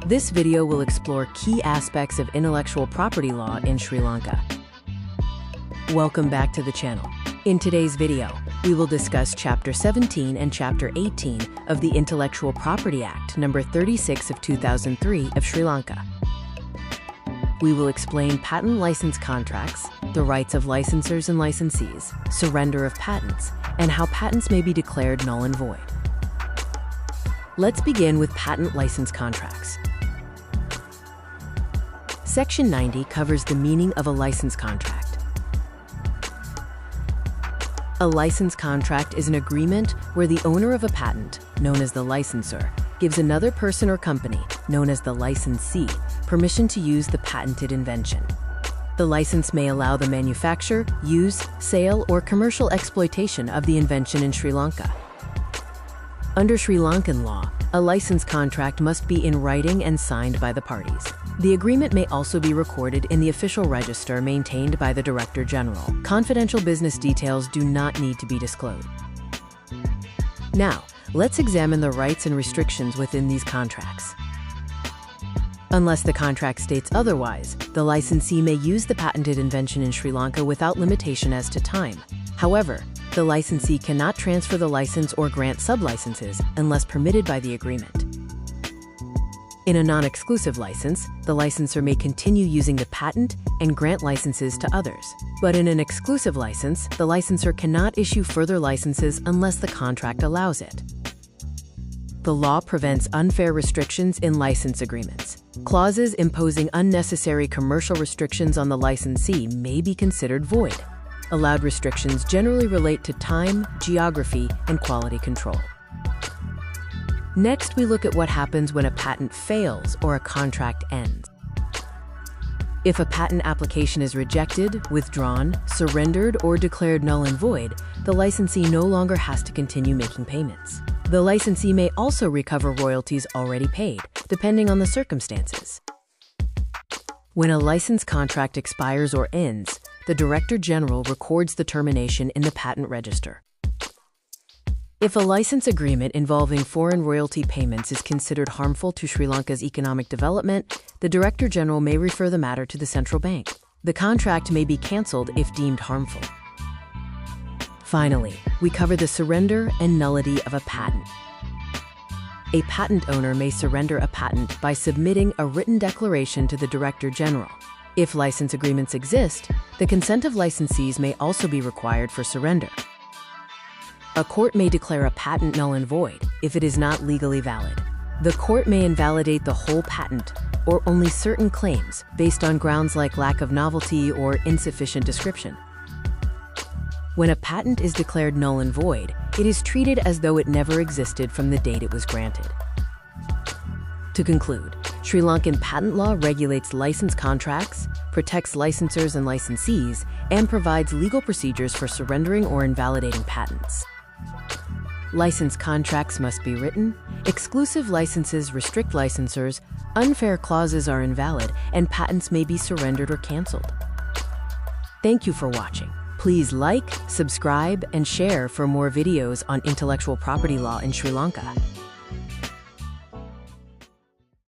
This video will explore key aspects of intellectual property law in Sri Lanka. Welcome back to the channel. In today's video, we will discuss Chapter 17 and Chapter 18 of the Intellectual Property Act No. 36 of 2003 of Sri Lanka. We will explain patent license contracts, the rights of licensors and licensees, surrender of patents, and how patents may be declared null and void. Let's begin with patent license contracts. Section 90 covers the meaning of a license contract. A license contract is an agreement where the owner of a patent, known as the licensor, gives another person or company, known as the licensee, permission to use the patented invention. The license may allow the manufacture, use, sale, or commercial exploitation of the invention in Sri Lanka. Under Sri Lankan law, a license contract must be in writing and signed by the parties. The agreement may also be recorded in the official register maintained by the Director General. Confidential business details do not need to be disclosed. Now, let's examine the rights and restrictions within these contracts. Unless the contract states otherwise, the licensee may use the patented invention in Sri Lanka without limitation as to time. However, the licensee cannot transfer the license or grant sublicenses unless permitted by the agreement. In a non-exclusive license, the licensor may continue using the patent and grant licenses to others. But in an exclusive license, the licensor cannot issue further licenses unless the contract allows it. The law prevents unfair restrictions in license agreements. Clauses imposing unnecessary commercial restrictions on the licensee may be considered void. Allowed restrictions generally relate to time, geography, and quality control. Next, we look at what happens when a patent fails or a contract ends. If a patent application is rejected, withdrawn, surrendered, or declared null and void, the licensee no longer has to continue making payments. The licensee may also recover royalties already paid, depending on the circumstances. When a license contract expires or ends, the Director General records the termination in the patent register. If a license agreement involving foreign royalty payments is considered harmful to Sri Lanka's economic development, the Director General may refer the matter to the central bank. The contract may be cancelled if deemed harmful. Finally, we cover the surrender and nullity of a patent. A patent owner may surrender a patent by submitting a written declaration to the Director General. If license agreements exist, the consent of licensees may also be required for surrender. A court may declare a patent null and void if it is not legally valid. The court may invalidate the whole patent or only certain claims based on grounds like lack of novelty or insufficient description. When a patent is declared null and void, it is treated as though it never existed from the date it was granted. To conclude, Sri Lankan patent law regulates license contracts, protects licensors and licensees, and provides legal procedures for surrendering or invalidating patents. License contracts must be written, exclusive licenses restrict licensors, unfair clauses are invalid, and patents may be surrendered or canceled. Thank you for watching. Please like, subscribe, and share for more videos on intellectual property law in Sri Lanka.